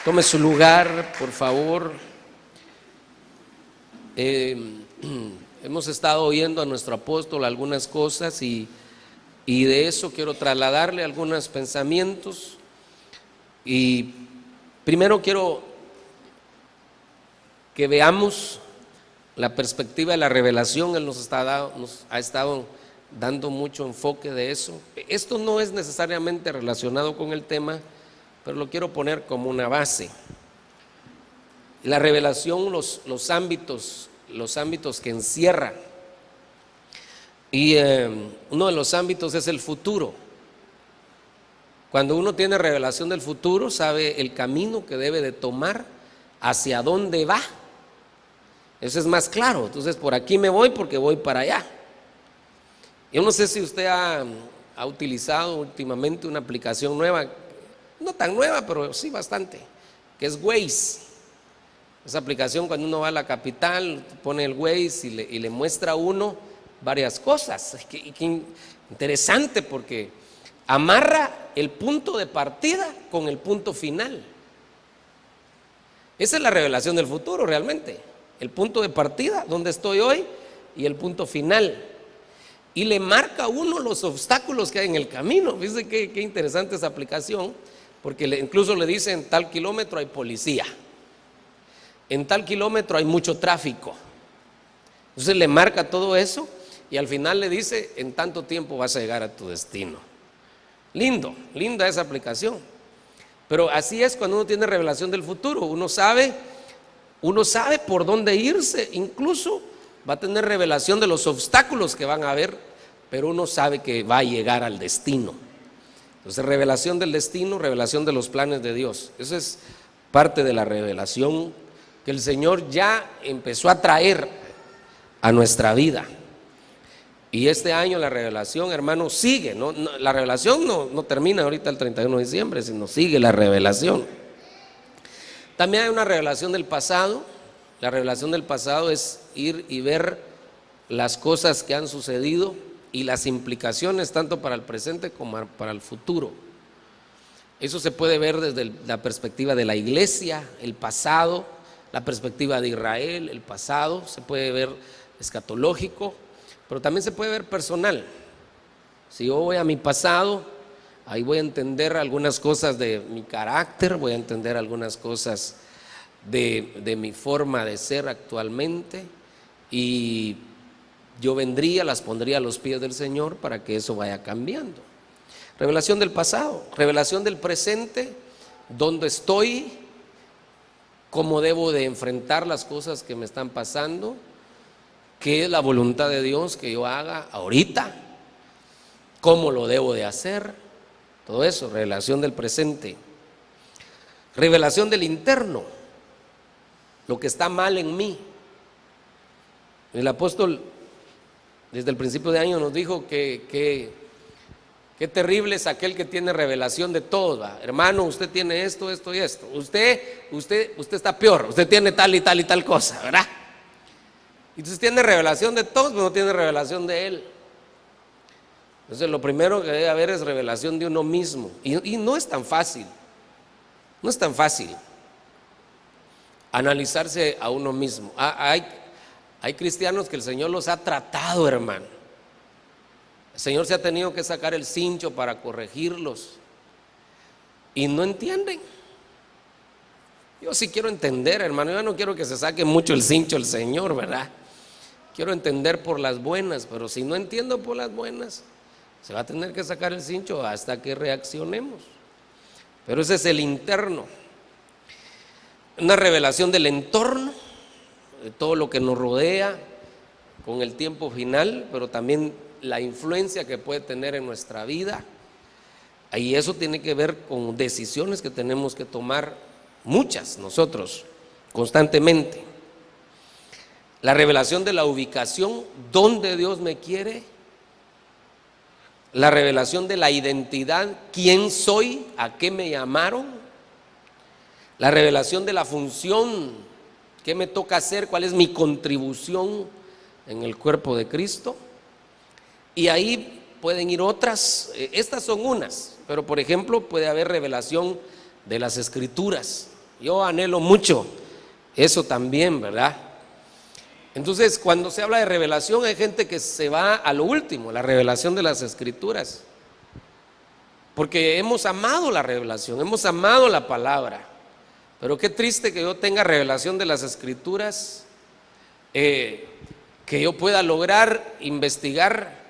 Tome su lugar, por favor. Hemos estado oyendo a nuestro apóstol algunas cosas y de eso quiero trasladarle algunos pensamientos. Y primero quiero que veamos la perspectiva de la revelación. Él nos ha estado dando mucho enfoque de eso. Esto no es necesariamente relacionado con el tema, pero lo quiero poner como una base. La revelación, los ámbitos que encierra. Y uno de los ámbitos es el futuro. Cuando uno tiene revelación del futuro, sabe el camino que debe de tomar, hacia dónde va. Eso es más claro. Entonces, por aquí me voy porque voy para allá. Yo no sé si usted ha utilizado últimamente una aplicación nueva, no tan nueva, pero sí bastante, que es Waze. Esa aplicación, cuando uno va a la capital, pone el Waze y le muestra a uno varias cosas. Qué interesante, porque amarra el punto de partida con el punto final. Esa es la revelación del futuro realmente. El punto de partida, donde estoy hoy, y el punto final. Y le marca a uno los obstáculos que hay en el camino. Fíjense qué interesante esa aplicación, porque incluso le dicen: en tal kilómetro hay policía, en tal kilómetro hay mucho tráfico. Entonces le marca todo eso y al final le dice: en tanto tiempo vas a llegar a tu destino. Linda esa aplicación. Pero así es cuando uno tiene revelación del futuro. Uno sabe por dónde irse. Incluso va a tener revelación de los obstáculos que van a haber, pero uno sabe que va a llegar al destino. Entonces, revelación del destino, revelación de los planes de Dios. Eso es parte de la revelación que el Señor ya empezó a traer a nuestra vida. Y este año la revelación, hermano, sigue. La revelación no termina ahorita el 31 de diciembre, sino sigue la revelación. También hay una revelación del pasado. La revelación del pasado es ir y ver las cosas que han sucedido y las implicaciones tanto para el presente como para el futuro. Eso se puede ver desde la perspectiva de la iglesia, el pasado, la perspectiva de Israel, el pasado, se puede ver escatológico, pero también se puede ver personal. Si yo voy a mi pasado, ahí voy a entender algunas cosas de mi carácter, voy a entender algunas cosas de mi forma de ser actualmente, y yo las pondría a los pies del Señor para que eso vaya cambiando. Revelación del pasado, revelación del presente, dónde estoy, cómo debo de enfrentar las cosas que me están pasando, qué es la voluntad de Dios que yo haga ahorita, cómo lo debo de hacer, todo eso, revelación del presente. Revelación del interno, lo que está mal en mí. El apóstol desde el principio de año nos dijo que qué terrible es aquel que tiene revelación de todo, ¿va? Hermano, usted tiene esto y esto. Usted está peor, usted tiene tal y tal y tal cosa, ¿verdad? Entonces tiene revelación de todos, pero no tiene revelación de él. Entonces lo primero que debe haber es revelación de uno mismo. Y no es tan fácil. No es tan fácil analizarse a uno mismo. Hay cristianos que el Señor los ha tratado, hermano. El Señor se ha tenido que sacar el cincho para corregirlos y no entienden. Yo sí quiero entender, hermano. Yo no quiero que se saque mucho el cincho el Señor, ¿verdad? Quiero entender por las buenas, pero si no entiendo por las buenas, se va a tener que sacar el cincho hasta que reaccionemos. Pero ese es el interno. Una revelación del entorno, de todo lo que nos rodea con el tiempo final, pero también la influencia que puede tener en nuestra vida. Y eso tiene que ver con decisiones que tenemos que tomar, muchas nosotros, constantemente. La revelación de la ubicación, dónde Dios me quiere. La revelación de la identidad, quién soy, a qué me llamaron. La revelación de la función, qué me toca hacer, cuál es mi contribución en el cuerpo de Cristo. Y ahí pueden ir otras, estas son unas, pero por ejemplo puede haber revelación de las Escrituras, Yo anhelo mucho eso también, ¿verdad? Entonces, cuando se habla de revelación, hay gente que se va a lo último, la revelación de las Escrituras, porque hemos amado la revelación, hemos amado la palabra. Pero qué triste que yo tenga revelación de las Escrituras, que yo pueda lograr investigar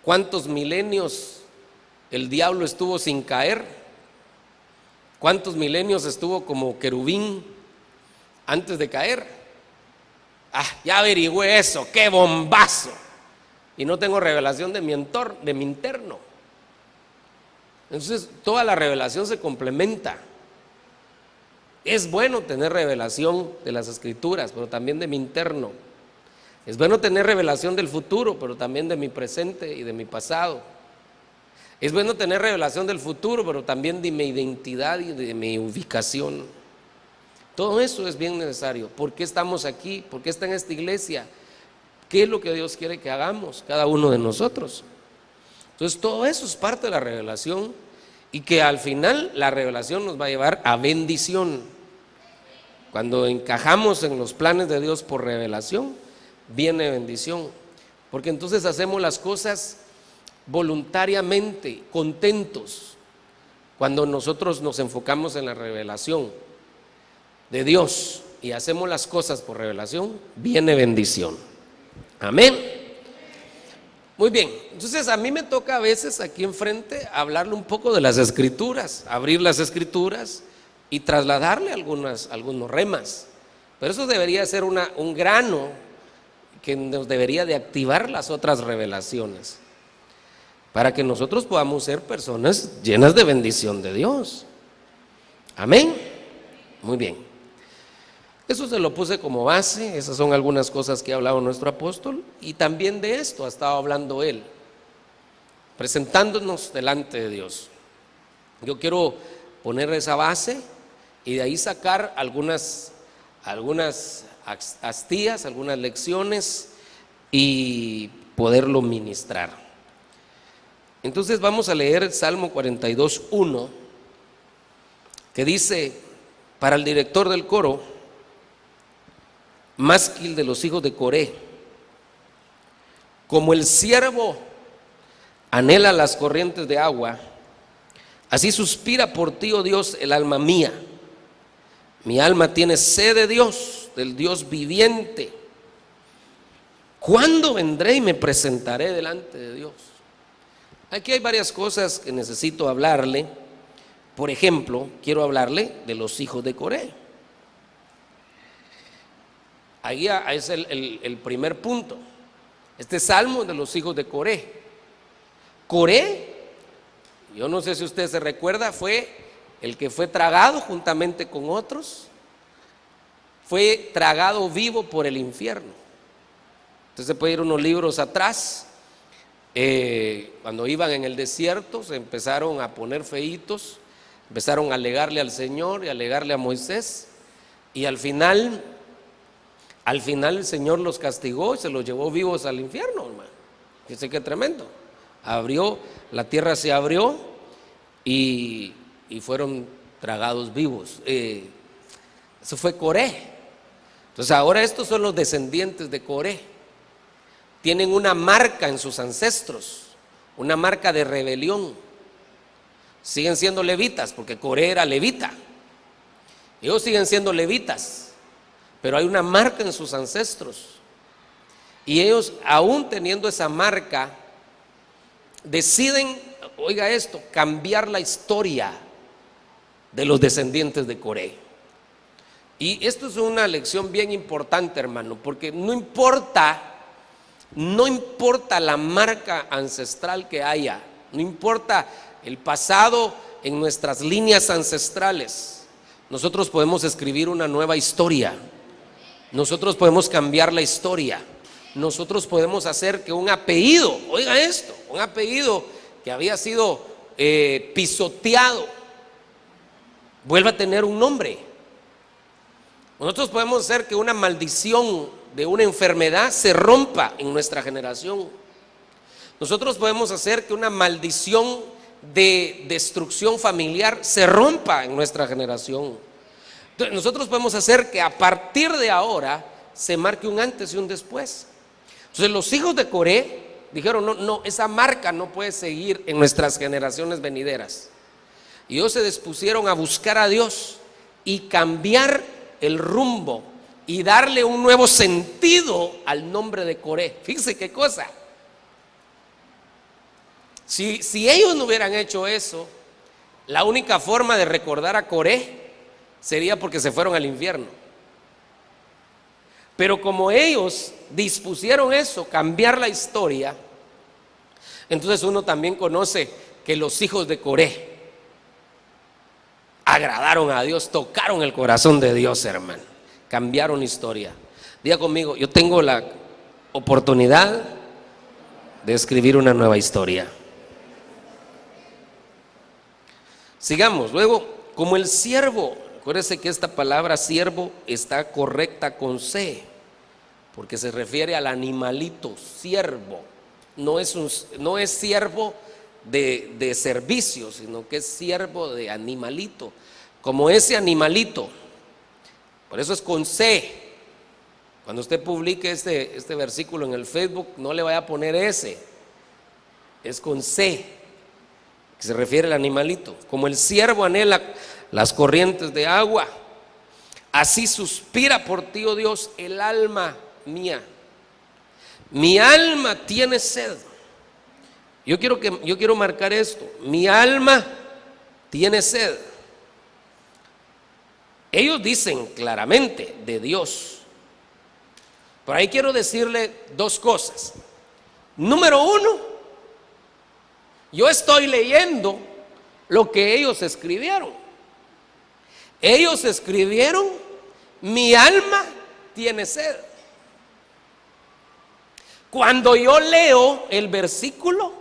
cuántos milenios el diablo estuvo sin caer, cuántos milenios estuvo como querubín antes de caer. Ya averigüé eso, qué bombazo. Y no tengo revelación de mi entorno, de mi interno. Entonces toda la revelación se complementa. Es bueno tener revelación de las Escrituras, pero también de mi interno. Es bueno tener revelación del futuro, pero también de mi presente y de mi pasado. Es bueno tener revelación del futuro, pero también de mi identidad y de mi ubicación. Todo eso es bien necesario. ¿Por qué estamos aquí? ¿Por qué está en esta iglesia? ¿Qué es lo que Dios quiere que hagamos cada uno de nosotros? Entonces todo eso es parte de la revelación, y que al final la revelación nos va a llevar a bendición. Cuando encajamos en los planes de Dios por revelación, viene bendición, porque entonces hacemos las cosas voluntariamente, contentos. Cuando nosotros nos enfocamos en la revelación de Dios y hacemos las cosas por revelación, viene bendición. Amén. Muy bien, entonces a mí me toca a veces aquí enfrente hablarle un poco de las Escrituras, abrir las Escrituras y trasladarle algunos remas. Pero eso debería ser un grano que nos debería de activar las otras revelaciones, para que nosotros podamos ser personas llenas de bendición de Dios. Amén. Muy bien. Eso se lo puse como base. Esas son algunas cosas que ha hablado nuestro apóstol, y también de esto ha estado hablando él, presentándonos delante de Dios. Yo quiero poner esa base y de ahí sacar algunas astillas, algunas lecciones, y poderlo ministrar. Entonces vamos a leer el Salmo 42:1, que dice, para el director del coro, másquil de los hijos de Coré: como el ciervo anhela las corrientes de agua, así suspira por ti, oh Dios, el alma mía. Mi alma tiene sed de Dios, del Dios viviente. ¿Cuándo vendré y me presentaré delante de Dios? Aquí hay varias cosas que necesito hablarle. Por ejemplo, quiero hablarle de los hijos de Coré. Ahí es el primer punto. Este salmo de los hijos de Coré. Coré, yo no sé si usted se recuerda, fue el que fue tragado juntamente con otros, fue tragado vivo por el infierno. Usted se puede ir unos libros atrás, cuando iban en el desierto se empezaron a poner feitos, empezaron a alegarle al Señor y a alegarle a Moisés, y al final el Señor los castigó y se los llevó vivos al infierno, hermano. Fíjense qué tremendo. La tierra se abrió y fueron tragados vivos. Eso fue Coré. Entonces ahora estos son los descendientes de Coré. Tienen una marca en sus ancestros, una marca de rebelión. Siguen siendo levitas, porque Coré era levita. Ellos siguen siendo levitas, pero hay una marca en sus ancestros, y ellos, aún teniendo esa marca, deciden, oiga esto, cambiar la historia de los descendientes de Coré. Y esto es una lección bien importante, hermano, porque no importa la marca ancestral que haya, no importa el pasado en nuestras líneas ancestrales, nosotros podemos escribir una nueva historia. Nosotros podemos cambiar la historia. Nosotros podemos hacer que un apellido, oiga esto, un apellido que había sido pisoteado, vuelva a tener un nombre. Nosotros podemos hacer que una maldición de una enfermedad se rompa en nuestra generación. Nosotros podemos hacer que una maldición de destrucción familiar se rompa en nuestra generación. Entonces nosotros podemos hacer que a partir de ahora se marque un antes y un después. Entonces los hijos de Coré dijeron: no, esa marca no puede seguir en nuestras generaciones venideras. Y ellos se dispusieron a buscar a Dios y cambiar el rumbo y darle un nuevo sentido al nombre de Coré. Fíjense qué cosa. Si ellos no hubieran hecho eso, la única forma de recordar a Coré sería porque se fueron al infierno. Pero como ellos dispusieron eso, cambiar la historia, entonces uno también conoce que los hijos de Coré agradaron a Dios, tocaron el corazón de Dios, hermano, cambiaron historia. Diga conmigo: yo tengo la oportunidad de escribir una nueva historia. Sigamos. Luego, como el siervo, acuérdese que esta palabra siervo está correcta con C, porque se refiere al animalito, siervo. No es siervo de servicio, sino que es siervo de animalito, como ese animalito. Por eso es con C. Cuando usted publique este versículo en el Facebook, no le vaya a poner S, es con C, que se refiere al animalito. Como el siervo anhela las corrientes de agua, así suspira por ti, oh Dios, el alma mía. Mi alma tiene sed. Yo quiero marcar esto: mi alma tiene sed. Ellos dicen claramente de Dios. Por ahí quiero decirle dos cosas. Número uno, yo estoy leyendo lo que ellos escribieron. Ellos escribieron: mi alma tiene sed. Cuando yo leo el versículo,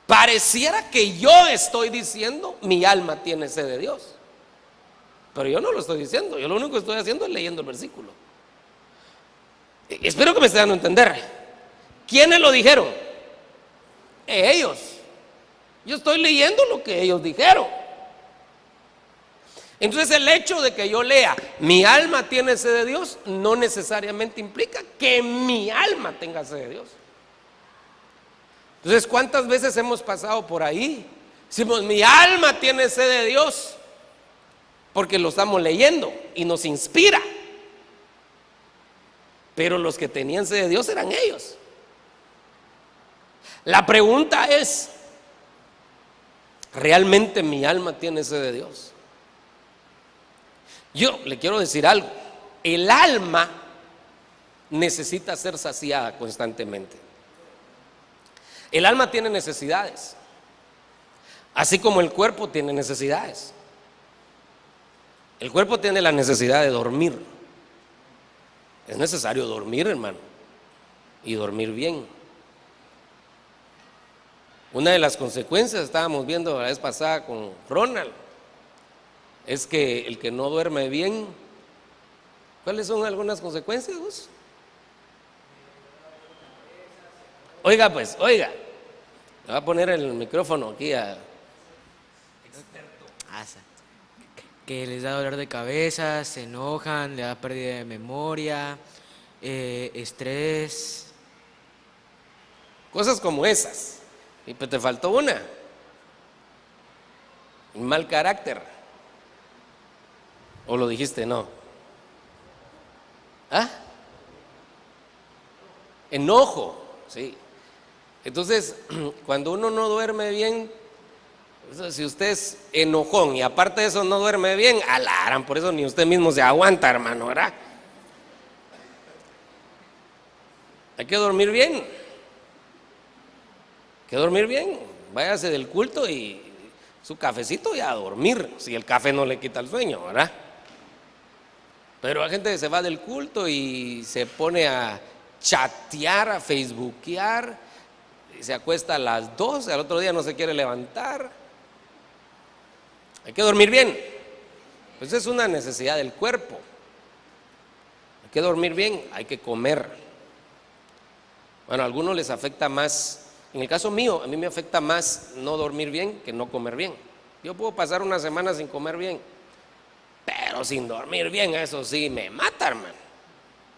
pareciera que yo estoy diciendo: mi alma tiene sed de Dios. Pero yo no lo estoy diciendo. Yo lo único que estoy haciendo es leyendo el versículo. Espero que me esté dando a entender. ¿Quiénes lo dijeron? Ellos. Yo estoy leyendo lo que ellos dijeron. Entonces el hecho de que yo lea: mi alma tiene sed de Dios, no necesariamente implica que mi alma tenga sed de Dios. Entonces, ¿cuántas veces hemos pasado por ahí? Decimos: mi alma tiene sed de Dios, porque lo estamos leyendo y nos inspira. Pero los que tenían sed de Dios eran ellos. La pregunta es: ¿realmente mi alma tiene sed de Dios? Yo le quiero decir algo: el alma necesita ser saciada constantemente. El alma tiene necesidades, así como el cuerpo tiene necesidades. El cuerpo tiene la necesidad de dormir. Es necesario dormir, hermano, y dormir bien. Una de las consecuencias, estábamos viendo la vez pasada con Ronald, es que el que no duerme bien, ¿cuáles son algunas consecuencias, vos? Oiga, pues, oiga, le voy a poner el micrófono aquí a que les da dolor de cabeza, se enojan, le da pérdida de memoria, estrés. cosas como esas. Y pues te faltó una: un mal carácter. ¿O lo dijiste? No. ¿Ah? Enojo, sí. Entonces, cuando uno no duerme bien, si usted es enojón y aparte de eso no duerme bien, alaran, por eso ni usted mismo se aguanta, hermano, ¿verdad? Hay que dormir bien. Hay que dormir bien. Váyase del culto y su cafecito y a dormir, si el café no le quita el sueño, ¿verdad? Pero hay gente que se va del culto y se pone a chatear, a facebookear, y se acuesta a las 12, al otro día no se quiere levantar. Hay que dormir bien. Pues es una necesidad del cuerpo. Hay que dormir bien, hay que comer. Bueno, a algunos les afecta más. En el caso mío, a mí me afecta más no dormir bien que no comer bien. Yo puedo pasar una semana sin comer bien, pero pero sin dormir bien, eso sí me mata, hermano.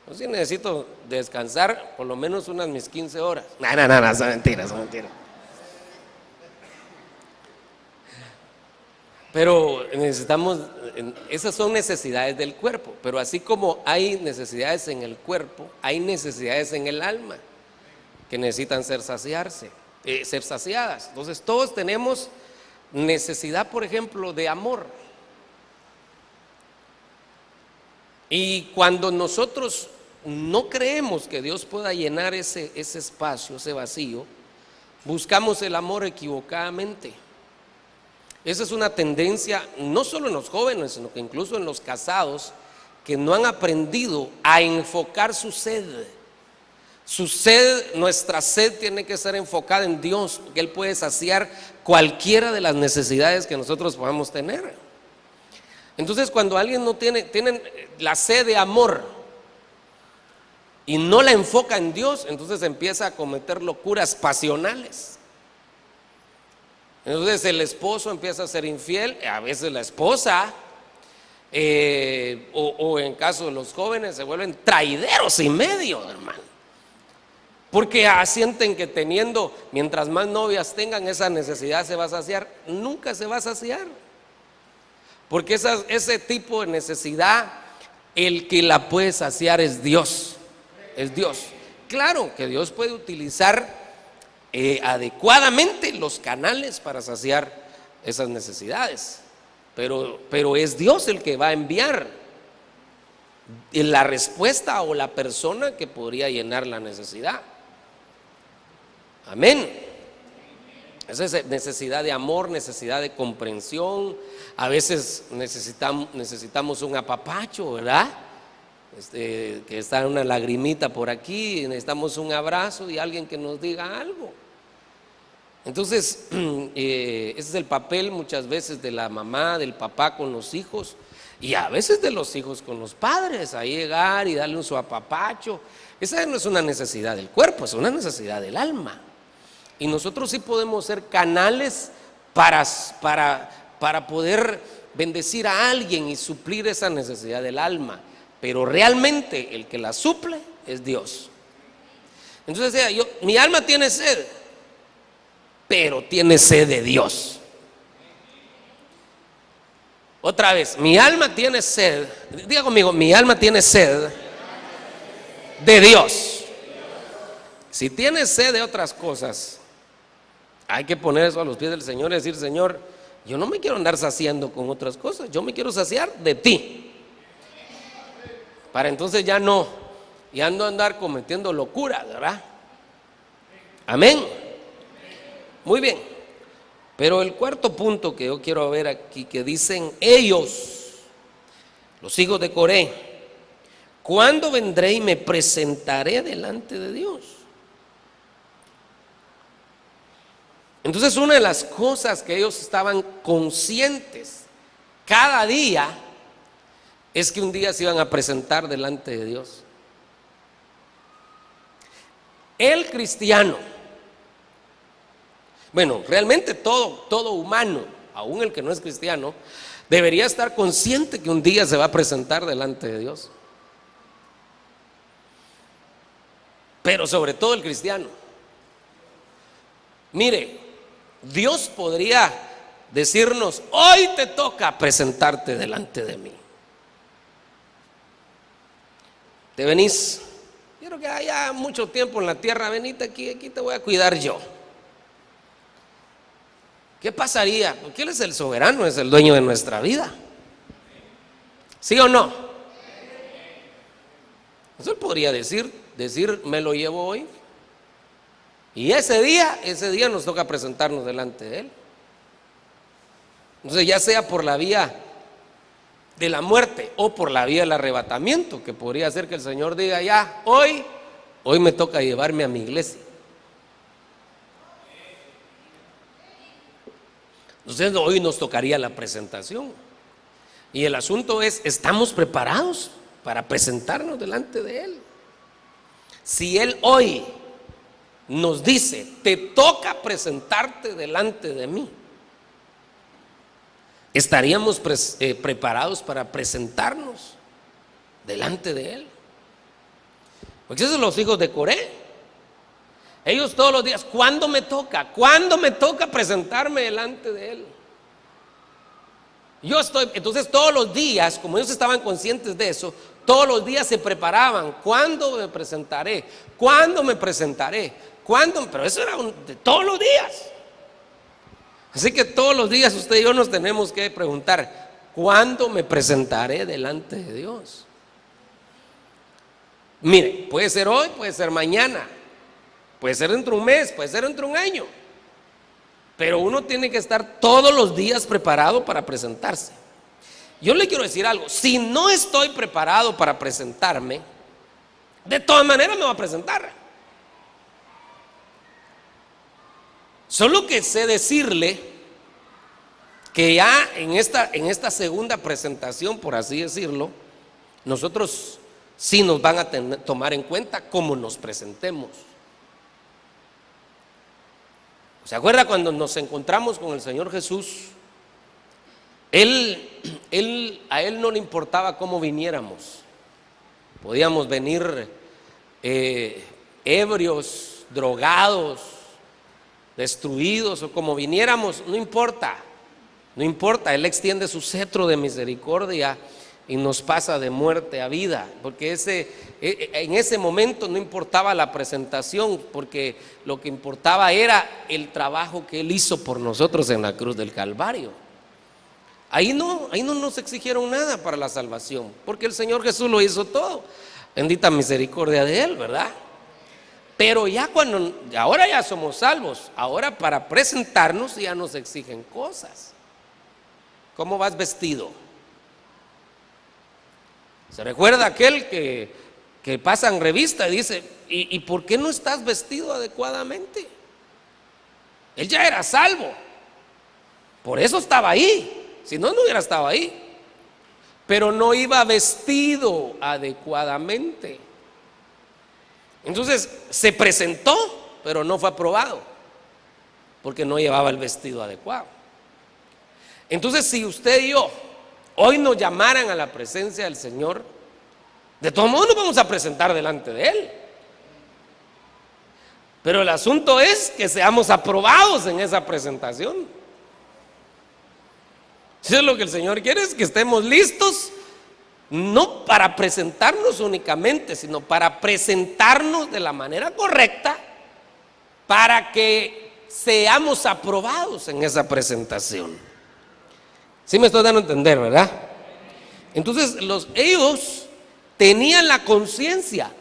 Yo sí necesito descansar por lo menos unas mis 15 horas. No, son mentiras, son mentiras. Pero necesitamos, esas son necesidades del cuerpo, pero así como hay necesidades en el cuerpo, hay necesidades en el alma que necesitan ser saciadas. Entonces todos tenemos necesidad, por ejemplo, de amor. Y cuando nosotros no creemos que Dios pueda llenar ese espacio, ese vacío, buscamos el amor equivocadamente. Esa es una tendencia no solo en los jóvenes, sino que incluso en los casados, que no han aprendido a enfocar su sed. Su sed, nuestra sed tiene que ser enfocada en Dios, porque Él puede saciar cualquiera de las necesidades que nosotros podamos tener. Entonces, cuando alguien no tiene la sed de amor y no la enfoca en Dios, entonces empieza a cometer locuras pasionales. Entonces el esposo empieza a ser infiel, a veces la esposa, o en caso de los jóvenes se vuelven traideros y medio, hermano. Porque sienten que teniendo, mientras más novias tengan, esa necesidad se va a saciar. Nunca se va a saciar. Porque ese tipo de necesidad, el que la puede saciar es Dios. Es Dios. Claro que Dios puede utilizar adecuadamente los canales para saciar esas necesidades, pero es Dios el que va a enviar la respuesta o la persona que podría llenar la necesidad. Amén. Esa es necesidad de amor, necesidad de comprensión. A veces necesitamos un apapacho, ¿verdad? Que está una lagrimita por aquí, necesitamos un abrazo y alguien que nos diga algo. Entonces, ese es el papel muchas veces de la mamá, del papá con los hijos, y a veces de los hijos con los padres, a llegar y darle un su apapacho. Esa no es una necesidad del cuerpo, es una necesidad del alma. Y nosotros sí podemos ser canales para poder bendecir a alguien y suplir esa necesidad del alma. Pero realmente el que la suple es Dios. Entonces mi alma tiene sed, pero tiene sed de Dios. Otra vez, mi alma tiene sed. Diga conmigo, mi alma tiene sed de Dios. Si tiene sed de otras cosas, hay que poner eso a los pies del Señor y decir: Señor, yo no me quiero andar saciando con otras cosas, yo me quiero saciar de ti. Para entonces ya no andar cometiendo locuras, ¿verdad? Amén. Muy bien. Pero el cuarto punto que yo quiero ver aquí, que dicen ellos, los hijos de Coré: ¿cuándo vendré y me presentaré delante de Dios? Entonces, una de las cosas que ellos estaban conscientes cada día es que un día se iban a presentar delante de Dios. El cristiano, bueno, realmente todo humano, aún el que no es cristiano, debería estar consciente que un día se va a presentar delante de Dios. Pero sobre todo el cristiano. Mire, Dios podría decirnos: hoy te toca presentarte delante de mí. Te venís, quiero que haya mucho tiempo en la tierra, venite aquí te voy a cuidar yo. ¿Qué pasaría? Porque Él es el soberano, es el dueño de nuestra vida. ¿Sí o no? Entonces Él podría decir, me lo llevo hoy. Y ese día nos toca presentarnos delante de Él. Entonces, ya sea por la vía de la muerte o por la vía del arrebatamiento, que podría ser que el Señor diga: ya, hoy me toca llevarme a mi iglesia. Entonces hoy nos tocaría la presentación. Y el asunto es: ¿estamos preparados para presentarnos delante de Él? Si Él hoy nos dice: te toca presentarte delante de mí, estaríamos preparados para presentarnos delante de Él. Porque esos son los hijos de Coré. Ellos todos los días, ¿cuándo me toca? ¿Cuándo me toca presentarme delante de Él? Entonces todos los días, como ellos estaban conscientes de eso, todos los días se preparaban. ¿Cuándo me presentaré? ¿Cuándo me presentaré? ¿Cuándo? Pero eso era de todos los días. Así que todos los días usted y yo nos tenemos que preguntar: ¿cuándo me presentaré delante de Dios? Mire, puede ser hoy, puede ser mañana, puede ser dentro de un mes, puede ser dentro de un año. Pero uno tiene que estar todos los días preparado para presentarse. Yo le quiero decir algo: si no estoy preparado para presentarme, de todas maneras me voy a presentar. Solo que sé decirle que ya en esta segunda presentación, por así decirlo, nosotros sí nos van a tomar en cuenta cómo nos presentemos. ¿Se acuerda cuando nos encontramos con el Señor Jesús? A Él no le importaba cómo viniéramos. Podíamos venir ebrios, drogados, destruidos, o como viniéramos, no importa. No importa, Él extiende su cetro de misericordia y nos pasa de muerte a vida, porque en ese momento no importaba la presentación, porque lo que importaba era el trabajo que Él hizo por nosotros en la cruz del Calvario. Ahí no nos exigieron nada para la salvación, porque el Señor Jesús lo hizo todo. Bendita misericordia de Él, ¿verdad? Pero ahora ya somos salvos, ahora para presentarnos ya nos exigen cosas. ¿Cómo vas vestido? ¿Se recuerda aquel que pasa en revista y dice: ¿y por qué no estás vestido adecuadamente? Él ya era salvo, por eso estaba ahí, si no, no hubiera estado ahí. Pero no iba vestido adecuadamente. Entonces se presentó, pero no fue aprobado, porque no llevaba el vestido adecuado. Entonces, si usted y yo hoy nos llamaran a la presencia del Señor, de todos modos nos vamos a presentar delante de Él. Pero el asunto es que seamos aprobados en esa presentación. Eso es lo que el Señor quiere, es que estemos listos, no para presentarnos únicamente, sino para presentarnos de la manera correcta, para que seamos aprobados en esa presentación. ¿Sí me estoy dando a entender, verdad? Entonces ellos tenían la conciencia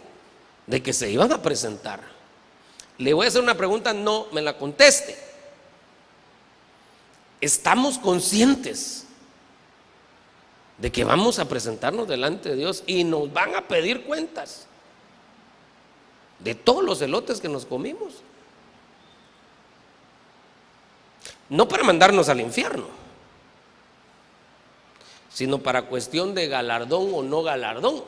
de que se iban a presentar. Le voy a hacer una pregunta, no me la conteste. ¿Estamos conscientes de que vamos a presentarnos delante de Dios y nos van a pedir cuentas de todos los elotes que nos comimos? No para mandarnos al infierno, sino para cuestión de galardón o no galardón.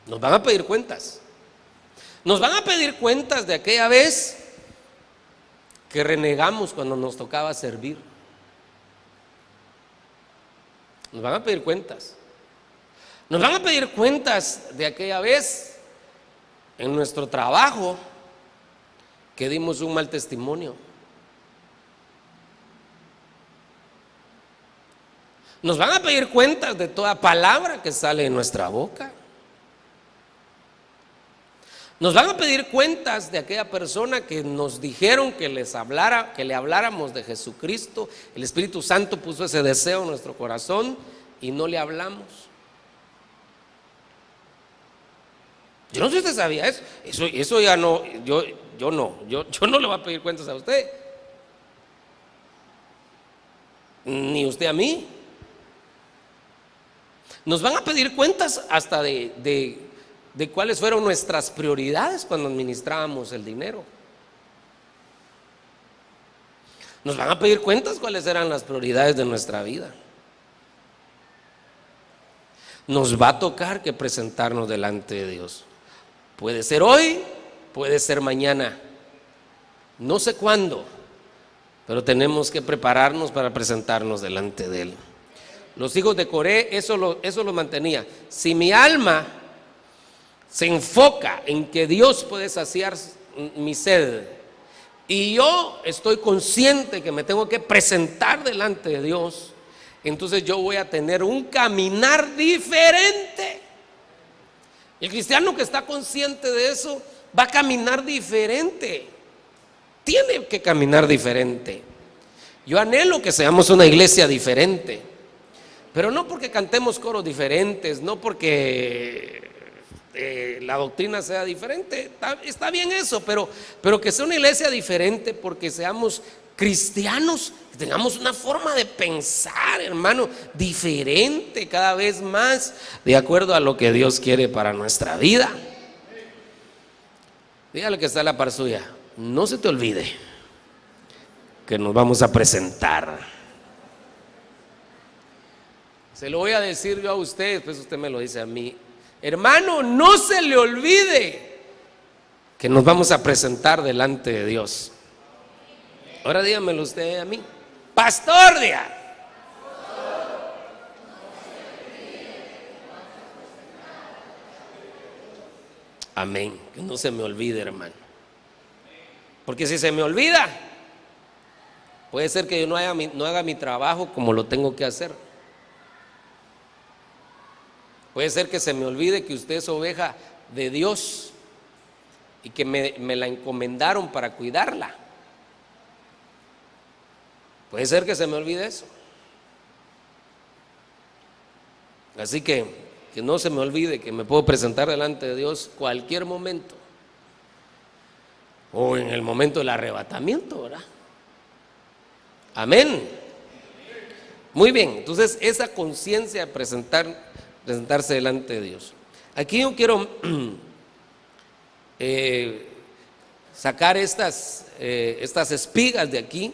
Nos van a pedir cuentas. Nos van a pedir cuentas de aquella vez que renegamos cuando nos tocaba servir. Nos van a pedir cuentas. Nos van a pedir cuentas de aquella vez en nuestro trabajo que dimos un mal testimonio. Nos van a pedir cuentas de toda palabra que sale de nuestra boca. Nos van a pedir cuentas de aquella persona que nos dijeron que le habláramos de Jesucristo. El Espíritu Santo puso ese deseo en nuestro corazón y no le hablamos. Yo no sé si usted sabía eso. Eso ya no, yo no le voy a pedir cuentas a usted, ni usted a mí. Nos van a pedir cuentas hasta de cuáles fueron nuestras prioridades cuando administrábamos el dinero. Nos van a pedir cuentas cuáles eran las prioridades de nuestra vida. Nos va a tocar que presentarnos delante de Dios. Puede ser hoy, puede ser mañana, no sé cuándo, pero tenemos que prepararnos para presentarnos delante de Él. Los hijos de Coré eso lo mantenía. Si mi alma se enfoca en que Dios puede saciar mi sed y yo estoy consciente que me tengo que presentar delante de Dios, entonces yo voy a tener un caminar diferente. El cristiano que está consciente de eso va a caminar diferente. Tiene que caminar diferente. Yo anhelo que seamos una iglesia diferente, pero no porque cantemos coros diferentes, no porque la doctrina sea diferente. Está bien eso, pero que sea una iglesia diferente, porque seamos cristianos, que tengamos una forma de pensar, hermano, diferente cada vez más, de acuerdo a lo que Dios quiere para nuestra vida. Dígale que está a la par suya: no se te olvide que nos vamos a presentar. Se lo voy a decir yo a usted, después usted me lo dice a mí. Hermano, no se le olvide que nos vamos a presentar delante de Dios. Ahora dígamelo usted a mí. Pastor, diga. Amén. Que no se me olvide, hermano. Porque si se me olvida, puede ser que yo no haga mi trabajo como lo tengo que hacer. Puede ser que se me olvide que usted es oveja de Dios y que me la encomendaron para cuidarla. Puede ser que se me olvide eso. Así que no se me olvide que me puedo presentar delante de Dios cualquier momento, o en el momento del arrebatamiento, ¿verdad? Amén. Muy bien, entonces esa conciencia de presentarse delante de Dios. Aquí yo quiero sacar estas espigas de aquí,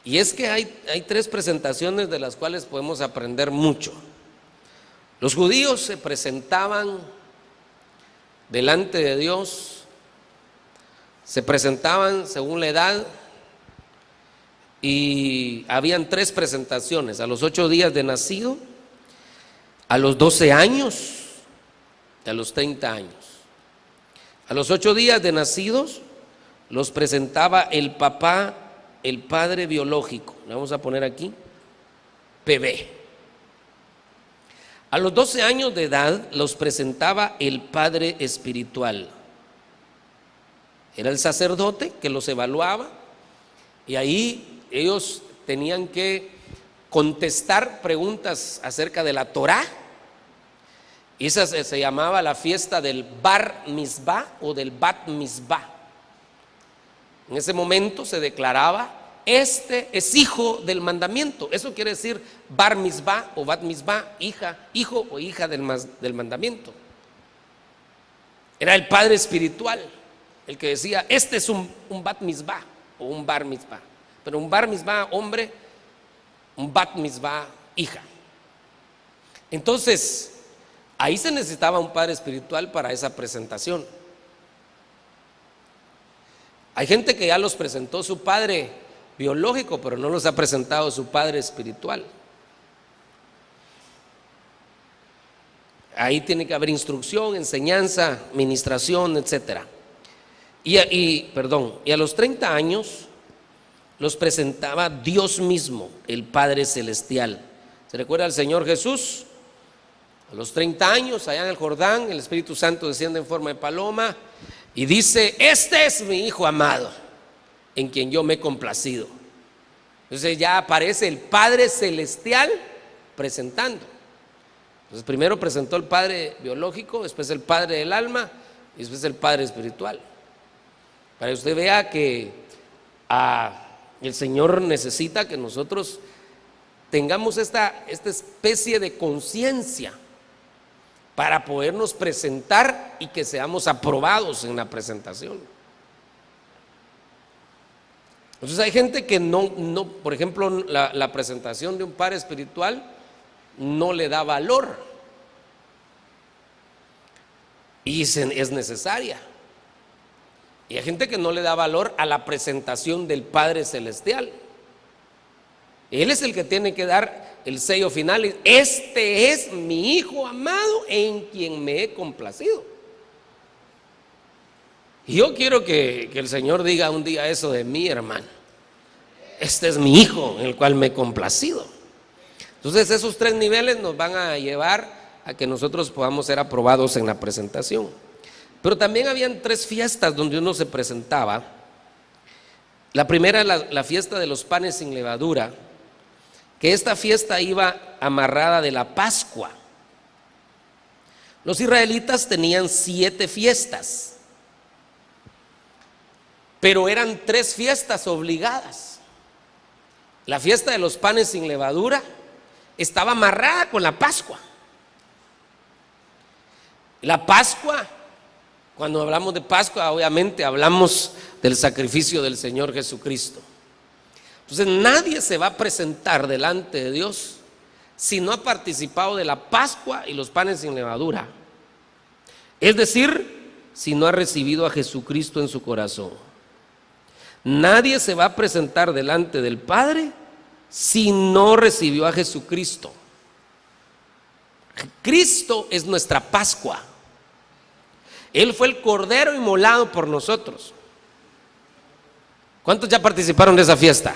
y es que hay tres presentaciones de las cuales podemos aprender mucho. Los judíos se presentaban delante de Dios, se presentaban según la edad, y habían tres presentaciones: a los 8 días de nacido, a los 12 años y a los 30 años. A los 8 días de nacidos los presentaba el papá, el padre biológico. Le vamos a poner aquí bebé. A los 12 años de edad los presentaba el padre espiritual. Era el sacerdote que los evaluaba, y ahí ellos tenían que contestar preguntas acerca de la Torá. Y esa se llamaba la fiesta del Bar Mitzvah o del Bat Mitzvah. En ese momento se declaraba: este es hijo del mandamiento. Eso quiere decir Bar Mitzvah o Bat Mitzvah, hijo o hija del mandamiento. Era el padre espiritual el que decía: este es un Bat Mitzvah o un Bar Mitzvah. Pero un Bar Mitzvah hombre, un Bat Mitzvah hija. Entonces ahí se necesitaba un padre espiritual para esa presentación. Hay gente que ya los presentó su padre biológico, pero no los ha presentado su padre espiritual. Ahí tiene que haber instrucción, enseñanza, ministración, etc. Y a los 30 años los presentaba Dios mismo, el Padre Celestial. ¿Se recuerda al Señor Jesús? A los 30 años, allá en el Jordán, el Espíritu Santo desciende en forma de paloma y dice: este es mi Hijo amado, en quien yo me he complacido. Entonces ya aparece el Padre Celestial presentando. Entonces primero presentó el Padre biológico, después el Padre del alma y después el Padre espiritual. Para que usted vea que el Señor necesita que nosotros tengamos esta especie de conciencia para podernos presentar y que seamos aprobados en la presentación. Entonces hay gente que no, por ejemplo, la presentación de un padre espiritual no le da valor, y es necesaria. Y hay gente que no le da valor a la presentación del Padre Celestial. Él es el que tiene que dar el sello final. Este es mi Hijo amado en quien me he complacido. Y yo quiero que el Señor diga un día eso de mí, hermano. Este es mi Hijo en el cual me he complacido. Entonces esos 3 niveles nos van a llevar a que nosotros podamos ser aprobados en la presentación. Pero también habían 3 fiestas donde uno se presentaba. La primera, la fiesta de los panes sin levadura, que esta fiesta iba amarrada de la Pascua. Los israelitas tenían 7 fiestas, pero eran 3 fiestas obligadas. La fiesta de los panes sin levadura estaba amarrada con la Pascua. La Pascua, cuando hablamos de Pascua, obviamente hablamos del sacrificio del Señor Jesucristo. Entonces nadie se va a presentar delante de Dios si no ha participado de la Pascua y los panes sin levadura. Es decir, si no ha recibido a Jesucristo en su corazón. Nadie se va a presentar delante del Padre si no recibió a Jesucristo. Cristo es nuestra Pascua. Él fue el Cordero inmolado por nosotros. ¿Cuántos ya participaron de esa fiesta?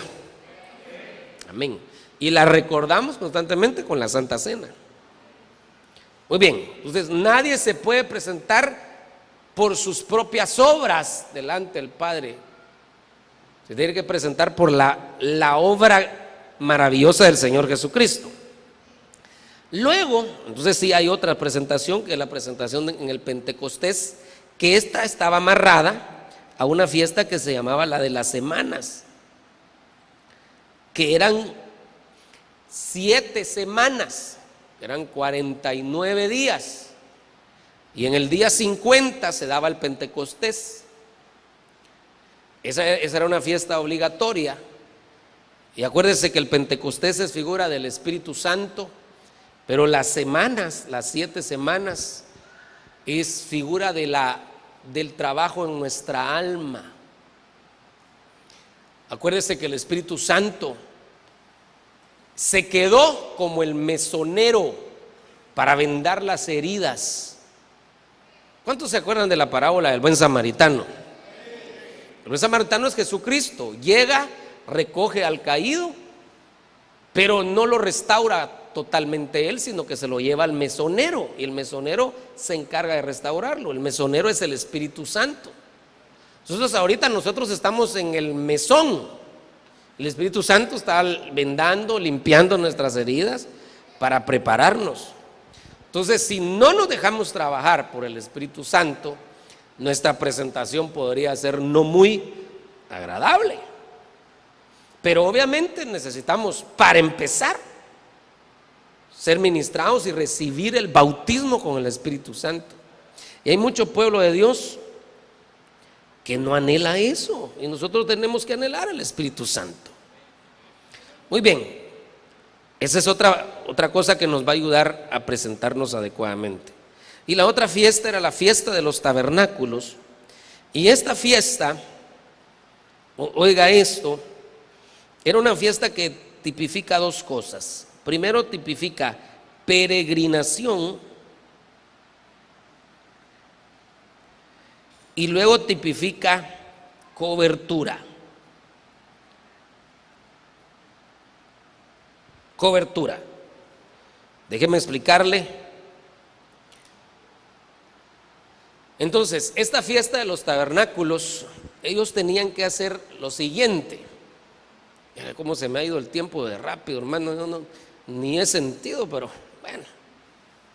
Amén. Y la recordamos constantemente con la Santa Cena. Muy bien, entonces nadie se puede presentar por sus propias obras delante del Padre. Se tiene que presentar por la obra maravillosa del Señor Jesucristo. Luego, entonces sí hay otra presentación, que es la presentación en el Pentecostés, que esta estaba amarrada a una fiesta que se llamaba la de las semanas, que eran 7 semanas, eran 49 días, y en el día 50 se daba el Pentecostés. Esa era una fiesta obligatoria, y acuérdense que el Pentecostés es figura del Espíritu Santo, pero las semanas, las 7 semanas, es figura del trabajo en nuestra alma. Acuérdense que el Espíritu Santo se quedó como el mesonero para vendar las heridas. ¿Cuántos se acuerdan de la parábola del buen samaritano? El buen samaritano es Jesucristo. Llega, recoge al caído, pero no lo restaura totalmente él, sino que se lo lleva al mesonero, y el mesonero se encarga de restaurarlo. El mesonero es el Espíritu Santo. Nosotros estamos en el mesón. El Espíritu Santo está vendando, limpiando nuestras heridas para prepararnos. Entonces, si no nos dejamos trabajar por el Espíritu Santo, nuestra presentación podría ser no muy agradable. Pero obviamente necesitamos, para empezar, ser ministrados y recibir el bautismo con el Espíritu Santo. Y hay mucho pueblo de Dios que no anhela eso, y nosotros tenemos que anhelar el Espíritu Santo. Muy bien, esa es otra cosa que nos va a ayudar a presentarnos adecuadamente. Y la otra fiesta era la fiesta de los tabernáculos, y esta fiesta, oiga esto, era una fiesta que tipifica 2 cosas. Primero, tipifica peregrinación, y luego tipifica cobertura. Cobertura. Déjeme explicarle. Entonces, esta fiesta de los tabernáculos, ellos tenían que hacer lo siguiente. Mira cómo se me ha ido el tiempo de rápido, hermano. No, ni he sentido, pero bueno,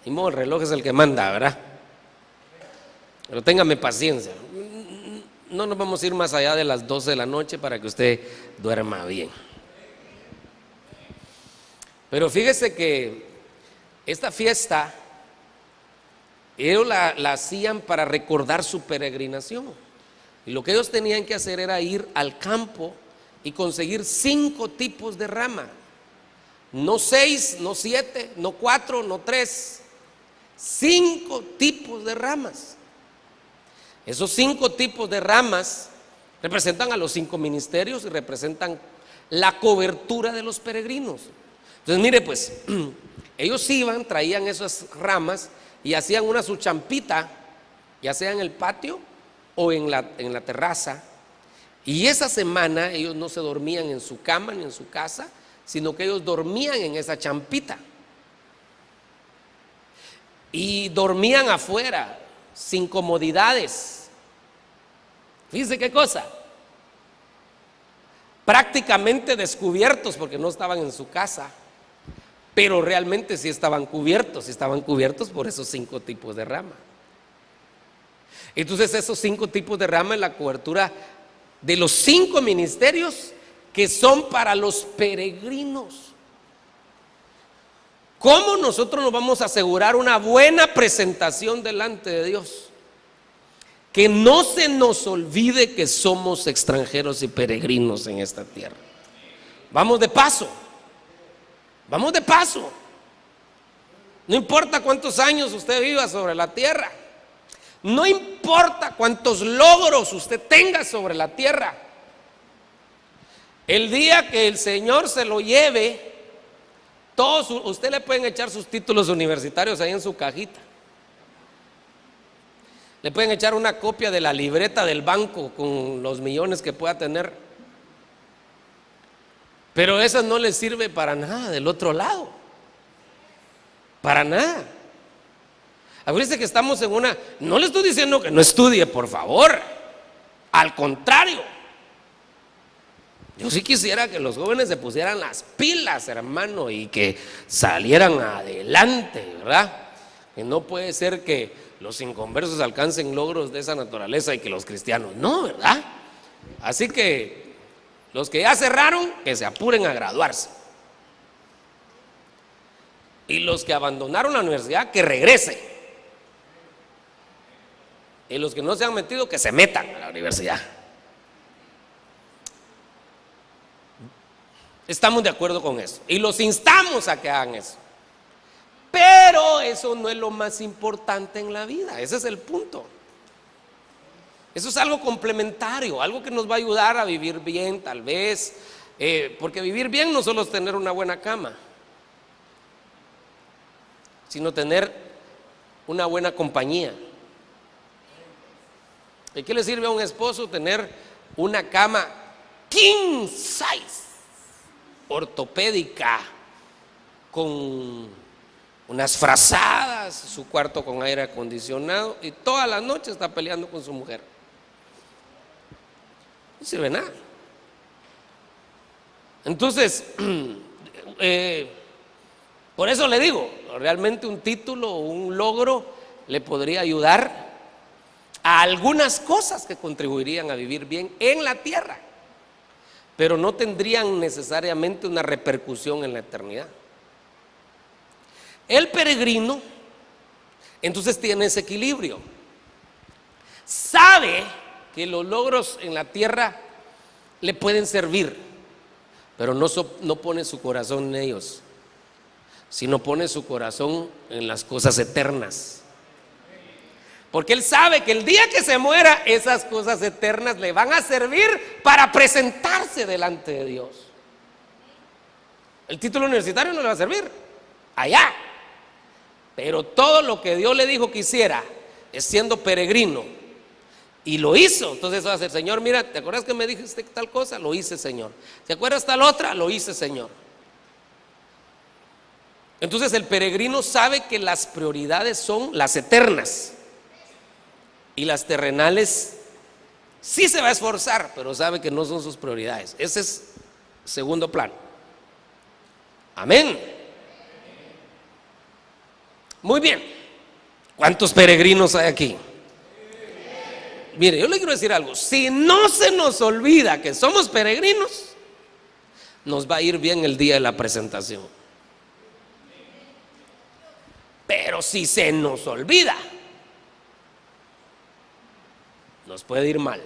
ni modo, el reloj es el que manda, ¿verdad? Pero téngame paciencia. No nos vamos a ir más allá de las 12 de la noche para que usted duerma bien. Pero fíjese que esta fiesta ellos la hacían para recordar su peregrinación. Y lo que ellos tenían que hacer era ir al campo y conseguir 5 tipos de rama. No 6, no 7, no 4, no 3. 5 tipos de ramas. Esos 5 tipos de ramas representan a los 5 ministerios y representan la cobertura de los peregrinos. Entonces mire pues, ellos iban, traían esas ramas y hacían su champita, ya sea en el patio o en la terraza. Y esa semana ellos no se dormían en su cama ni en su casa, sino que ellos dormían en esa champita. Y dormían afuera, sin comodidades. Fíjense qué cosa. Prácticamente descubiertos porque no estaban en su casa, pero realmente sí estaban cubiertos por esos 5 tipos de rama. Entonces esos 5 tipos de rama es la cobertura de los 5 ministerios que son para los peregrinos. ¿Cómo nosotros nos vamos a asegurar una buena presentación delante de Dios? Que no se nos olvide que somos extranjeros y peregrinos en esta tierra. Vamos de paso. Vamos de paso. No importa cuántos años usted viva sobre la tierra. No importa cuántos logros usted tenga sobre la tierra. El día que el Señor se lo lleve, usted le pueden echar sus títulos universitarios ahí en su cajita. Le pueden echar una copia de la libreta del banco con los millones que pueda tener. Pero esa no le sirve para nada del otro lado. Para nada. Acuérdense que estamos en no le estoy diciendo que no estudie, por favor. Al contrario. Yo sí quisiera que los jóvenes se pusieran las pilas, hermano, y que salieran adelante, ¿verdad? Que no puede ser que los inconversos alcancen logros de esa naturaleza y que los cristianos no, ¿verdad? Así que los que ya cerraron, que se apuren a graduarse. Y los que abandonaron la universidad, que regresen. Y los que no se han metido, que se metan a la universidad. Estamos de acuerdo con eso y los instamos a que hagan eso. Pero eso no es lo más importante en la vida. Ese es el punto. Eso es algo complementario, algo que nos va a ayudar a vivir bien, tal vez, porque vivir bien no solo es tener una buena cama, sino tener una buena compañía. ¿De qué le sirve a un esposo tener una cama king size, ortopédica, con unas frazadas, su cuarto con aire acondicionado y toda la noche está peleando con su mujer? No sirve nada. Entonces, por eso le digo, realmente un título o un logro le podría ayudar a algunas cosas que contribuirían a vivir bien en la tierra, pero no tendrían necesariamente una repercusión en la eternidad. El peregrino entonces tiene ese equilibrio. Sabe que los logros en la tierra le pueden servir, pero no pone su corazón en ellos, sino pone su corazón en las cosas eternas. Porque él sabe que el día que se muera, esas cosas eternas le van a servir para presentarse delante de Dios. El título universitario no le va a servir allá, pero todo lo que Dios le dijo que hiciera, es siendo peregrino, y lo hizo. Entonces va a decir: Señor, mira, ¿te acuerdas que me dijiste tal cosa? Lo hice, Señor. ¿Te acuerdas tal otra? Lo hice, Señor. Entonces el peregrino sabe que las prioridades son las eternas, y las terrenales sí se va a esforzar, pero sabe que no son sus prioridades. Ese es segundo plano. Amén. Muy bien. ¿Cuántos peregrinos hay aquí? Mire, yo le quiero decir algo. Si no se nos olvida que somos peregrinos, nos va a ir bien el día de la presentación. Pero si se nos olvida, nos puede ir mal.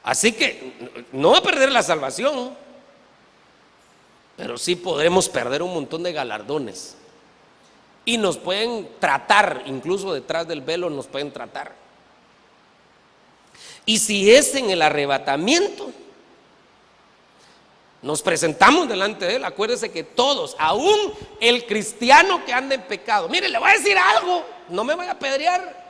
Así que no va a perder la salvación, pero sí podremos perder un montón de galardones y nos pueden tratar, incluso detrás del velo nos pueden tratar. Y si es en el arrebatamiento, nos presentamos delante de Él. Acuérdese que todos, aún el cristiano que anda en pecado, mire, le voy a decir algo, no me voy a apedrear,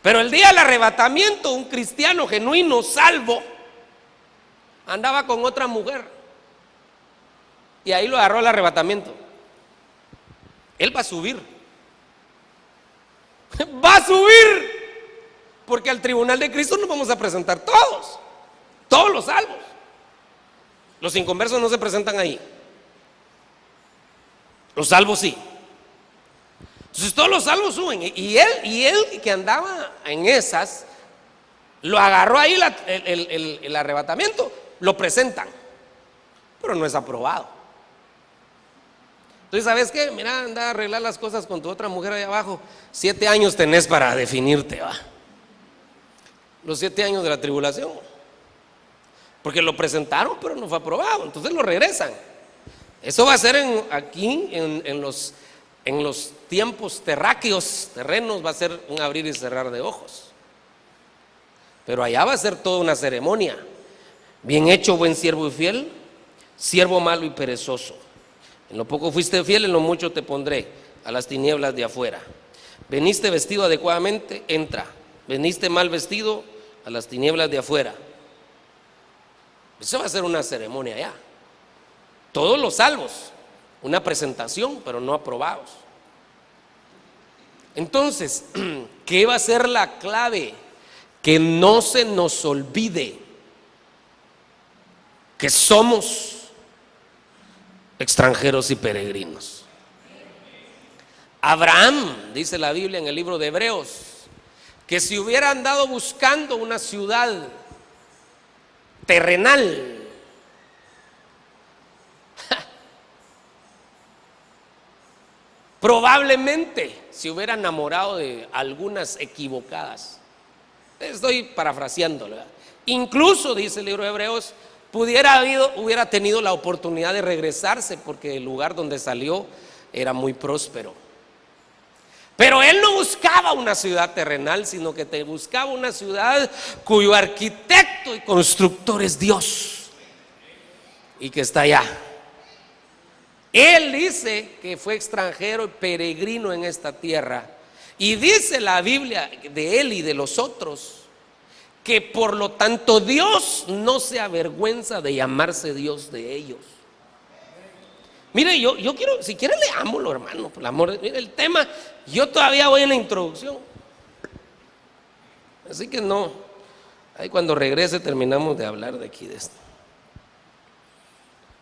pero el día del arrebatamiento, un cristiano genuino, salvo, andaba con otra mujer y ahí lo agarró el arrebatamiento. Él va a subir, va a subir, porque al tribunal de Cristo nos vamos a presentar todos los salvos. Los inconversos no se presentan ahí, los salvos sí. Entonces todos los salvos suben, y él que andaba en esas, lo agarró ahí el arrebatamiento, lo presentan, pero no es aprobado. Entonces, ¿sabes qué? Mira, anda a arreglar las cosas con tu otra mujer ahí abajo. 7 años tenés para definirte, va. Los 7 años de la tribulación, porque lo presentaron pero no fue aprobado, entonces lo regresan. Eso va a ser aquí en los tiempos terráqueos, terrenos, va a ser un abrir y cerrar de ojos. Pero allá va a ser toda una ceremonia. Bien hecho, buen siervo y fiel, siervo malo y perezoso. En lo poco fuiste fiel, en lo mucho te pondré. A las tinieblas de afuera. Veniste vestido adecuadamente, entra. Veniste mal vestido, a las tinieblas de afuera. Eso va a ser una ceremonia allá. Todos los salvos, una presentación, pero no aprobados. Entonces, ¿qué va a ser la clave? Que no se nos olvide que somos extranjeros y peregrinos. Abraham, dice la Biblia en el libro de Hebreos, que si hubiera andado buscando una ciudad terrenal, probablemente se hubiera enamorado de algunas equivocadas. Estoy parafraseando, ¿verdad? Incluso, dice el libro de Hebreos, hubiera tenido la oportunidad de regresarse, porque el lugar donde salió era muy próspero. Pero él no buscaba una ciudad terrenal, sino que buscaba una ciudad cuyo arquitecto y constructor es Dios, y que está allá. Él dice que fue extranjero y peregrino en esta tierra, y dice la Biblia de él y de los otros que por lo tanto Dios no se avergüenza de llamarse Dios de ellos. Mire, yo quiero, si quiere leámoslo, hermano, por el amor de, mire el tema, yo todavía voy en la introducción, así que no, ahí cuando regrese terminamos de hablar de aquí de esto.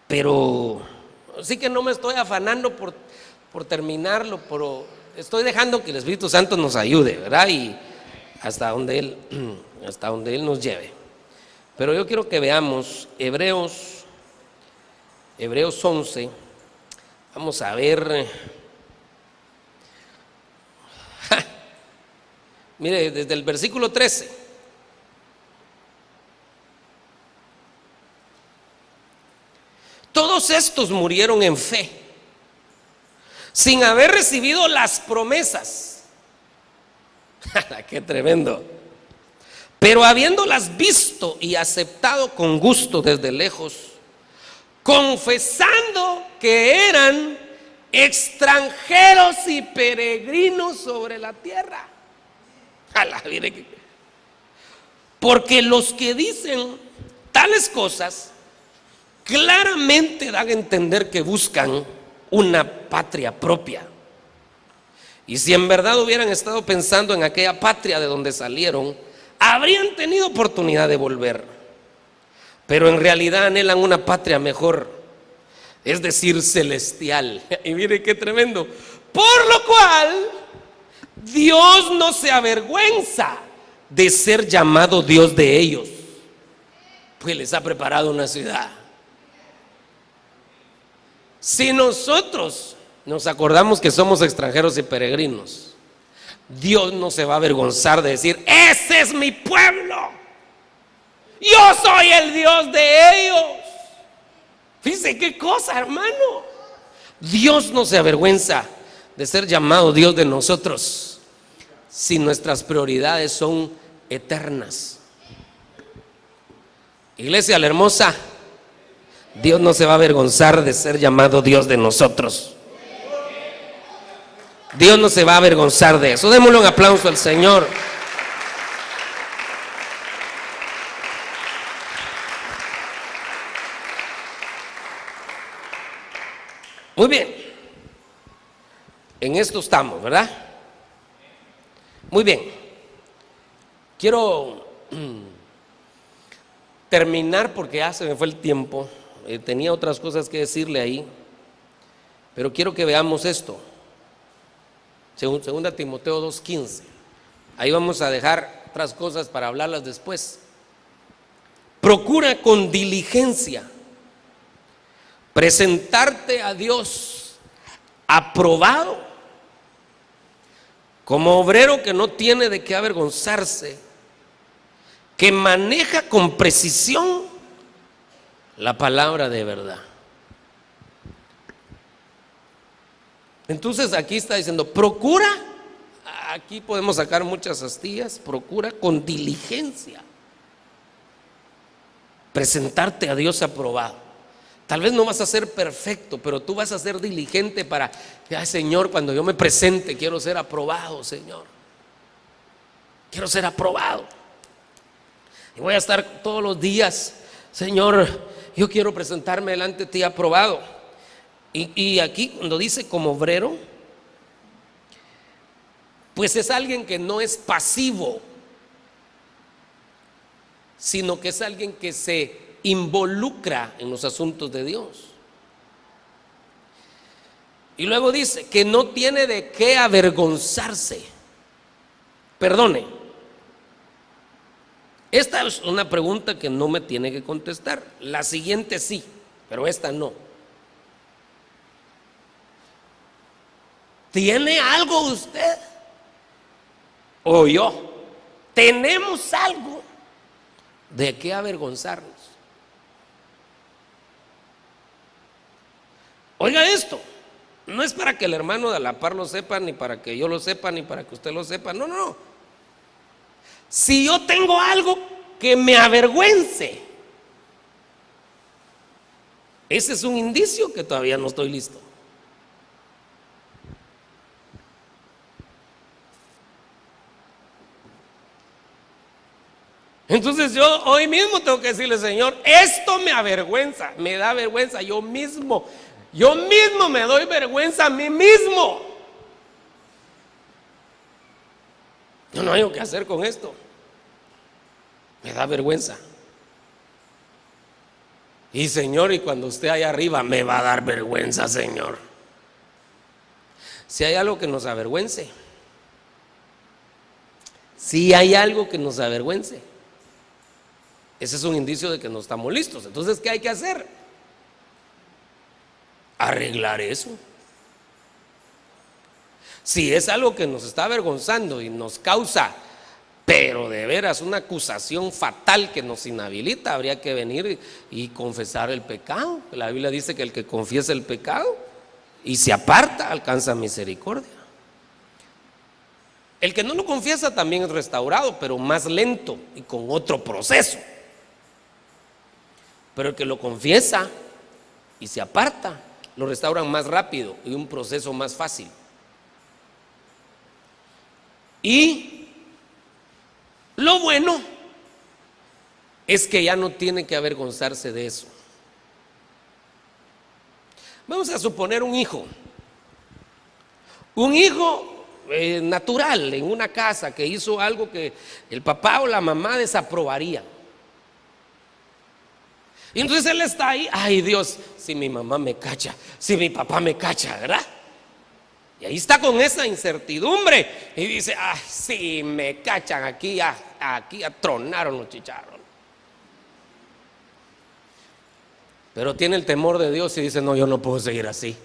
Pero así que no me estoy afanando por terminarlo, pero estoy dejando que el Espíritu Santo nos ayude, ¿verdad? Y hasta donde Él nos lleve. Pero yo quiero que veamos Hebreos 11. Vamos a ver. Mire, desde el versículo 13. Todos estos murieron en fe, sin haber recibido las promesas. ¡Qué tremendo! Pero habiéndolas visto y aceptado con gusto desde lejos, confesando que eran extranjeros y peregrinos sobre la tierra. Porque los que dicen tales cosas claramente dan a entender que buscan una patria propia. Y si en verdad hubieran estado pensando en aquella patria de donde salieron, habrían tenido oportunidad de volver. Pero en realidad anhelan una patria mejor, es decir, celestial. Y mire qué tremendo. Por lo cual Dios no se avergüenza de ser llamado Dios de ellos, pues les ha preparado una ciudad. Si nosotros nos acordamos que somos extranjeros y peregrinos, Dios no se va a avergonzar de decir: ese es mi pueblo, yo soy el Dios de ellos. Fíjense qué cosa, hermano. Dios no se avergüenza de ser llamado Dios de nosotros si nuestras prioridades son eternas? Iglesia la hermosa, Dios no se va a avergonzar de ser llamado Dios de nosotros. Dios no se va a avergonzar de eso. Démosle un aplauso al Señor. Muy bien. En esto estamos, ¿verdad? Muy bien. Quiero terminar porque ya se me fue el tiempo. Tenía otras cosas que decirle ahí, pero quiero que veamos esto. Segunda Timoteo 2:15. Ahí vamos a dejar otras cosas para hablarlas después. Procura con diligencia presentarte a Dios aprobado, como obrero que no tiene de qué avergonzarse, que maneja con precisión la palabra de verdad. Entonces aquí está diciendo, procura, aquí podemos sacar muchas astillas, procura con diligencia presentarte a Dios aprobado. Tal vez no vas a ser perfecto, pero tú vas a ser diligente para, ay Señor, cuando yo me presente quiero ser aprobado, Señor. Quiero ser aprobado. Y voy a estar todos los días, Señor, yo quiero presentarme delante de ti aprobado. Y aquí cuando dice como obrero, pues es alguien que no es pasivo, sino que es alguien que se involucra en los asuntos de Dios. Y luego dice que no tiene de qué avergonzarse. Perdone, esta es una pregunta que no me tiene que contestar. La siguiente sí, pero esta no. ¿Tiene algo usted o yo? ¿Tenemos algo de qué avergonzarnos? Oiga esto, no es para que el hermano de la par lo sepa, ni para que yo lo sepa, ni para que usted lo sepa, no, no, no. Si yo tengo algo que me avergüence, ese es un indicio que todavía no estoy listo. Entonces yo hoy mismo tengo que decirle, Señor, esto me avergüenza, me da vergüenza yo mismo me doy vergüenza a mí mismo. Yo no hay qué hacer con esto, me da vergüenza. Y Señor, y cuando esté allá arriba me va a dar vergüenza, Señor. Si hay algo que nos avergüence, si hay algo que nos avergüence, ese es un indicio de que no estamos listos. Entonces, ¿qué hay que hacer? Arreglar eso. Si es algo que nos está avergonzando y nos causa, pero de veras, una acusación fatal que nos inhabilita, habría que venir y confesar el pecado. La Biblia dice que el que confiesa el pecado y se aparta alcanza misericordia. El que no lo confiesa también es restaurado, pero más lento y con otro proceso. Pero el que lo confiesa y se aparta, lo restauran más rápido y un proceso más fácil. Y lo bueno es que ya no tiene que avergonzarse de eso. Vamos a suponer un hijo natural en una casa que hizo algo que el papá o la mamá desaprobaría. Y entonces él está ahí, ay Dios, si mi mamá me cacha, si mi papá me cacha, ¿verdad? Y ahí está con esa incertidumbre y dice, ay, si me cachan aquí ya tronaron los chicharrones. Pero tiene el temor de Dios y dice, no, yo no puedo seguir así.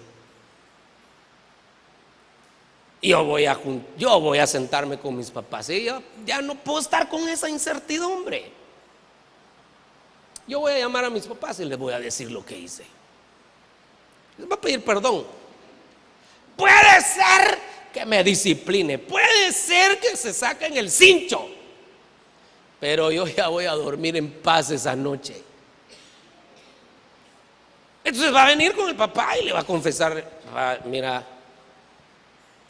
Yo voy a sentarme con mis papás y yo ya no puedo estar con esa incertidumbre. Yo voy a llamar a mis papás y les voy a decir lo que hice. Les voy a pedir perdón. Puede puede ser que me discipline, puede ser que se saquen el cincho, pero yo ya voy a dormir en paz esa noche. Entonces va a venir con el papá y le va a confesar: mira,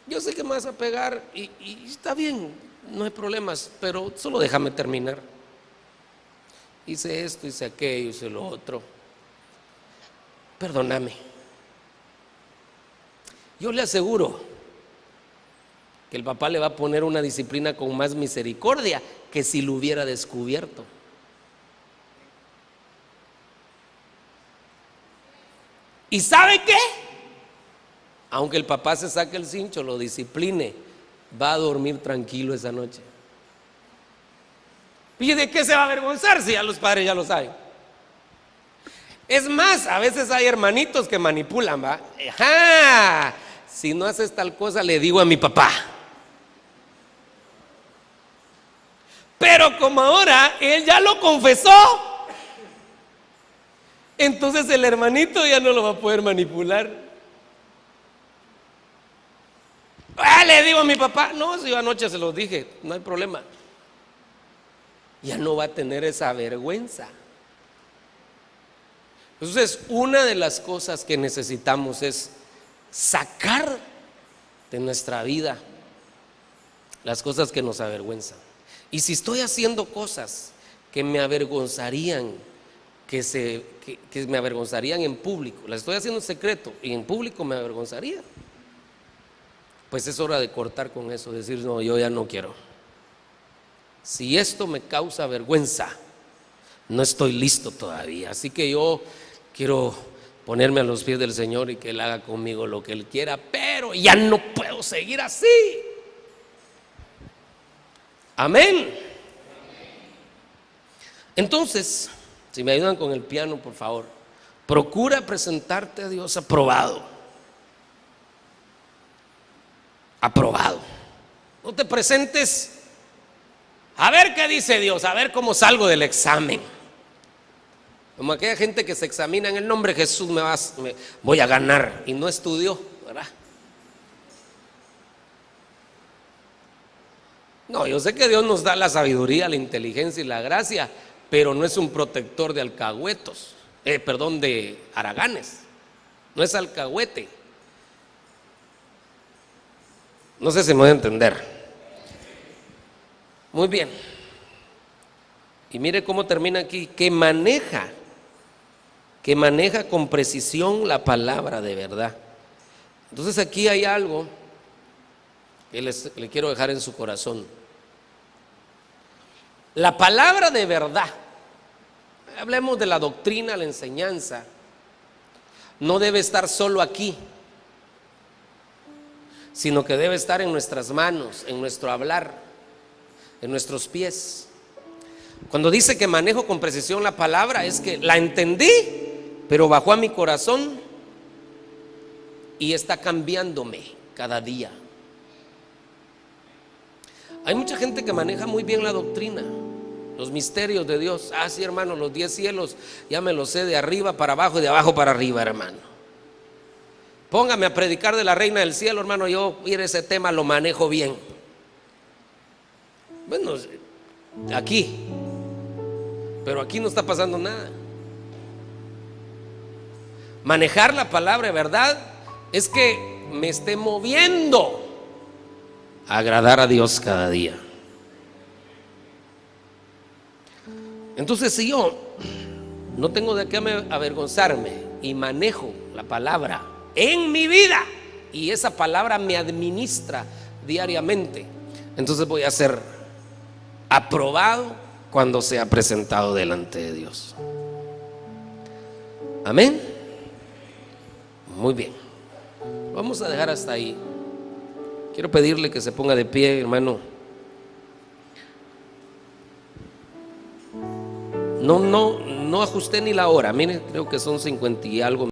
yo sé que me vas a pegar y está bien, no hay problemas, pero solo déjame terminar. Hice esto, hice aquello, hice lo otro. Perdóname. Yo le aseguro que el papá le va a poner una disciplina con más misericordia que si lo hubiera descubierto. ¿Y sabe qué? Aunque el papá se saque el cincho, lo discipline, va a dormir tranquilo esa noche. ¿Y de qué se va a avergonzar si ya los padres ya lo saben? Es más, a veces hay hermanitos que manipulan, ¿va? ¡Ajá! Si no haces tal cosa, le digo a mi papá. Pero como ahora él ya lo confesó, entonces el hermanito ya no lo va a poder manipular. Le digo a mi papá: no, si yo anoche se los dije, no hay problema. Ya no va a tener esa vergüenza. Entonces, una de las cosas que necesitamos es sacar de nuestra vida las cosas que nos avergüenzan. Y si estoy haciendo cosas que me avergonzarían, que me avergonzarían en público, las estoy haciendo en secreto y en público me avergonzaría, pues es hora de cortar con eso, decir: no, yo ya no quiero. Si esto me causa vergüenza, no estoy listo todavía. Así que yo quiero ponerme a los pies del Señor y que Él haga conmigo lo que Él quiera, pero ya no puedo seguir así. Amén. Entonces, si me ayudan con el piano, por favor, procura presentarte a Dios aprobado. Aprobado. No te presentes a ver qué dice Dios, a ver cómo salgo del examen. Como aquella gente que se examina: en el nombre de Jesús voy a ganar, y no estudió, ¿verdad? No, yo sé que Dios nos da la sabiduría, la inteligencia y la gracia, pero no es un protector de alcahuetos, de haraganes. No es alcahuete. No sé si me voy a entender. Muy bien. Y mire cómo termina aquí: que maneja con precisión la palabra de verdad. Entonces aquí hay algo que le quiero dejar en su corazón. La palabra de verdad, hablemos de la doctrina, la enseñanza, no debe estar solo aquí, sino que debe estar en nuestras manos, en nuestro hablar, en nuestros pies. Cuando dice que manejo con precisión la palabra, es que la entendí, pero bajó a mi corazón y está cambiándome cada día. Hay mucha gente que maneja muy bien la doctrina, los misterios de Dios. Sí, hermano, los 10 cielos ya me los sé de arriba para abajo y de abajo para arriba, hermano. Póngame a predicar de la reina del cielo, hermano, yo ese tema lo manejo bien. Bueno, aquí, pero aquí no está pasando nada. Manejar la palabra de verdad es que me esté moviendo a agradar a Dios cada día. Entonces, si yo no tengo de qué avergonzarme y manejo la palabra en mi vida y esa palabra me administra diariamente, entonces voy a ser aprobado cuando sea presentado delante de Dios. Amén. Muy bien, vamos a dejar hasta ahí. Quiero pedirle que se ponga de pie, hermano. No ajusté ni la hora. Mire, creo que son 50 y algo.